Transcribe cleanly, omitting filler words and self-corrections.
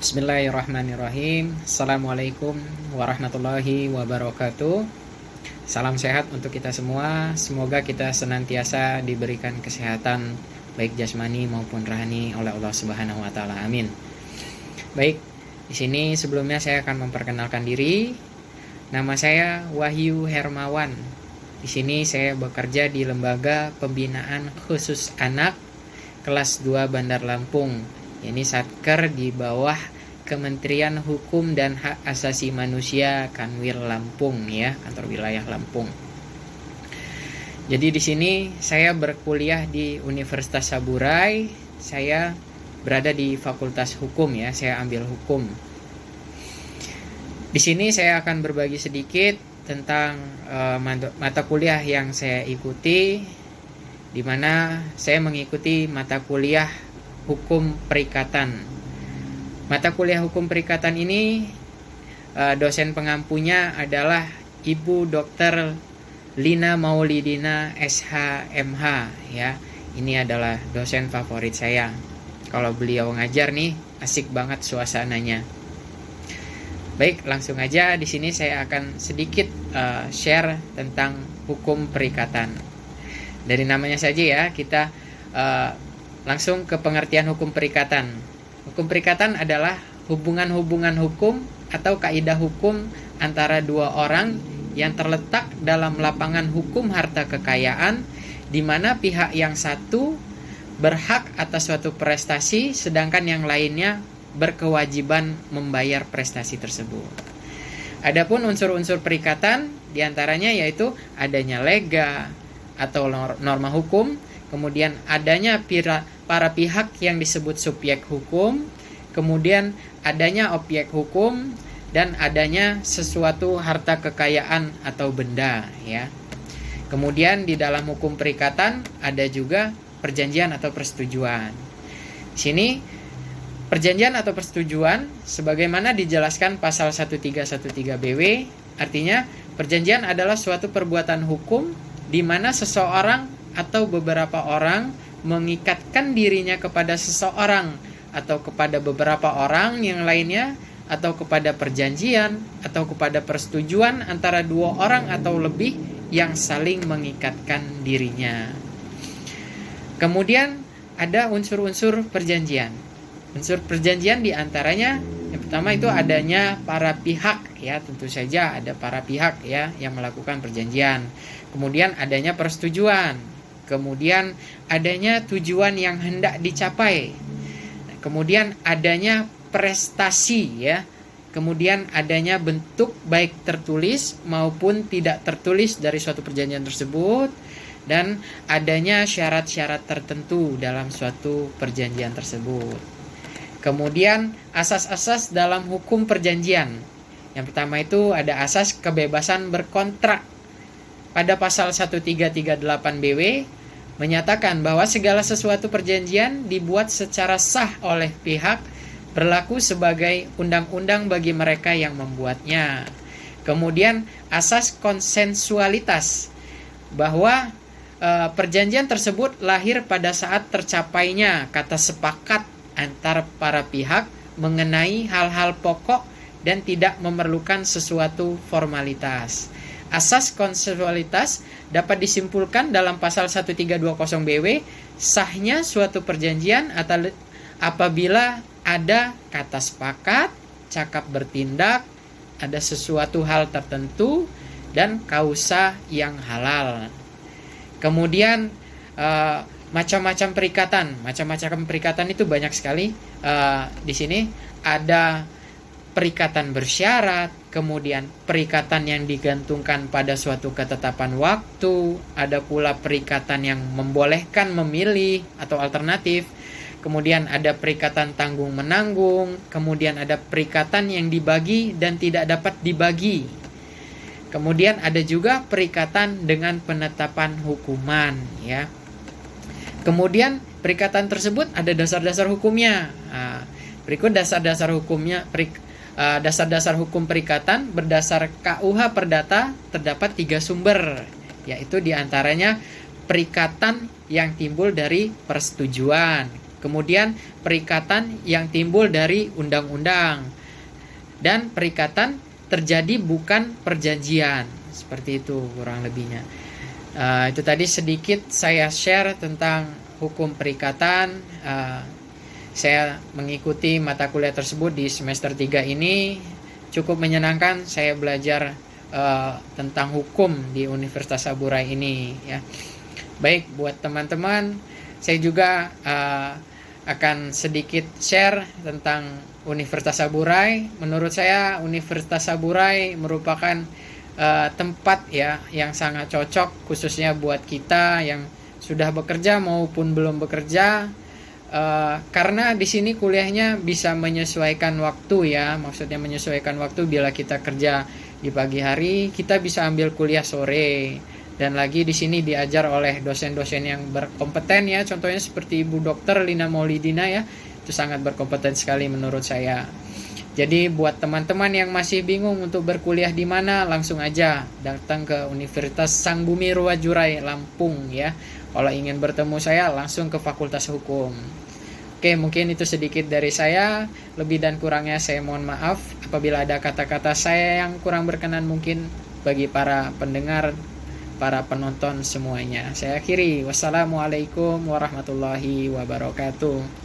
Bismillahirrahmanirrahim. Assalamualaikum warahmatullahi wabarakatuh. Salam sehat untuk kita semua. Semoga kita senantiasa diberikan kesehatan baik jasmani maupun rohani oleh Allah Subhanahu wa taala. Amin. Baik, di sini sebelumnya saya akan memperkenalkan diri. Nama saya Wahyu Hermawan. Di sini saya bekerja di Lembaga Pembinaan Khusus Anak kelas 2 Bandar Lampung. Ini Satker di bawah Kementerian Hukum dan Hak Asasi Manusia Kanwil Lampung, ya, kantor wilayah Lampung. Jadi di sini saya berkuliah di Universitas Saburai. Saya berada di Fakultas Hukum, ya. Saya ambil hukum. Di sini saya akan berbagi sedikit tentang mata kuliah yang saya ikuti, di mana saya mengikuti mata kuliah Hukum Perikatan. Mata kuliah Hukum Perikatan ini dosen pengampunya adalah Ibu Dr. Lina Maulidina SHMH, ya. Ini adalah dosen favorit saya. Kalau beliau ngajar nih asik banget suasananya. Baik, langsung aja di sini saya akan sedikit share tentang Hukum Perikatan. Dari namanya saja ya, kita langsung ke pengertian Hukum Perikatan. Hukum perikatan adalah hubungan-hubungan hukum atau kaidah hukum antara dua orang yang terletak dalam lapangan hukum harta kekayaan, di mana pihak yang satu berhak atas suatu prestasi, sedangkan yang lainnya berkewajiban membayar prestasi tersebut. Adapun unsur-unsur perikatan diantaranya yaitu adanya lega atau norma hukum, kemudian adanya para pihak yang disebut subjek hukum, kemudian adanya objek hukum, dan adanya sesuatu harta kekayaan atau benda, ya. Kemudian di dalam hukum perikatan ada juga perjanjian atau persetujuan. Di sini perjanjian atau persetujuan sebagaimana dijelaskan pasal 1313 BW, artinya perjanjian adalah suatu perbuatan hukum di mana seseorang atau beberapa orang mengikatkan dirinya kepada seseorang atau kepada beberapa orang yang lainnya, atau kepada perjanjian atau kepada persetujuan antara dua orang atau lebih yang saling mengikatkan dirinya. Kemudian ada unsur-unsur perjanjian. Unsur perjanjian diantaranya yang pertama itu adanya para pihak, ya, tentu saja ada para pihak, ya, yang melakukan perjanjian. Kemudian adanya persetujuan. Kemudian adanya tujuan yang hendak dicapai. Kemudian adanya prestasi, ya. Kemudian adanya bentuk baik tertulis maupun tidak tertulis dari suatu perjanjian tersebut, dan adanya syarat-syarat tertentu dalam suatu perjanjian tersebut. Kemudian asas-asas dalam hukum perjanjian. Yang pertama itu ada asas kebebasan berkontrak. Pada pasal 1338 BW menyatakan bahwa segala sesuatu perjanjian dibuat secara sah oleh pihak, berlaku sebagai undang-undang bagi mereka yang membuatnya. Kemudian asas konsensualitas, bahwa perjanjian tersebut lahir pada saat tercapainya kata sepakat antar para pihak mengenai hal-hal pokok dan tidak memerlukan sesuatu formalitas. Asas konsensualitas dapat disimpulkan dalam pasal 1320 BW, sahnya suatu perjanjian atau apabila ada kata sepakat, cakap bertindak, ada sesuatu hal tertentu, dan kausa yang halal. Kemudian macam-macam perikatan. Macam-macam perikatan itu banyak sekali. Di sini ada perikatan bersyarat, kemudian perikatan yang digantungkan pada suatu ketetapan waktu, ada pula perikatan yang membolehkan memilih atau alternatif, kemudian ada perikatan tanggung-menanggung, kemudian ada perikatan yang dibagi dan tidak dapat dibagi. Kemudian ada juga perikatan dengan penetapan hukuman, ya. Kemudian perikatan tersebut ada dasar-dasar hukumnya. Berikut dasar-dasar hukumnya. Dasar-dasar hukum perikatan berdasar KUH Perdata terdapat 3 sumber, yaitu diantaranya perikatan yang timbul dari persetujuan, Kemudian perikatan yang timbul dari undang-undang, dan perikatan terjadi bukan perjanjian. Seperti itu kurang lebihnya. Itu tadi sedikit saya share tentang hukum perikatan. Saya mengikuti mata kuliah tersebut di semester 3 ini. Cukup menyenangkan, saya belajar tentang hukum di Universitas Saburai ini ya. Baik, buat teman-teman, saya juga akan sedikit share tentang Universitas Saburai. Menurut saya Universitas Saburai merupakan tempat ya yang sangat cocok khususnya buat kita yang sudah bekerja maupun belum bekerja, karena di sini kuliahnya bisa menyesuaikan waktu ya. Maksudnya menyesuaikan waktu, bila kita kerja di pagi hari kita bisa ambil kuliah sore, dan lagi di sini diajar oleh dosen-dosen yang berkompeten ya. Contohnya seperti Ibu Dokter Lina Maulidina ya, itu sangat berkompeten sekali menurut saya. Jadi buat teman-teman yang masih bingung untuk berkuliah di mana, langsung aja datang ke Universitas Sang Bumi Ruwajurai Lampung ya. Kalau ingin bertemu saya, langsung ke Fakultas Hukum. Oke, mungkin itu sedikit dari saya. Lebih dan kurangnya saya mohon maaf apabila ada kata-kata saya yang kurang berkenan mungkin bagi para pendengar, para penonton semuanya. Saya akhiri. Wassalamualaikum warahmatullahi wabarakatuh.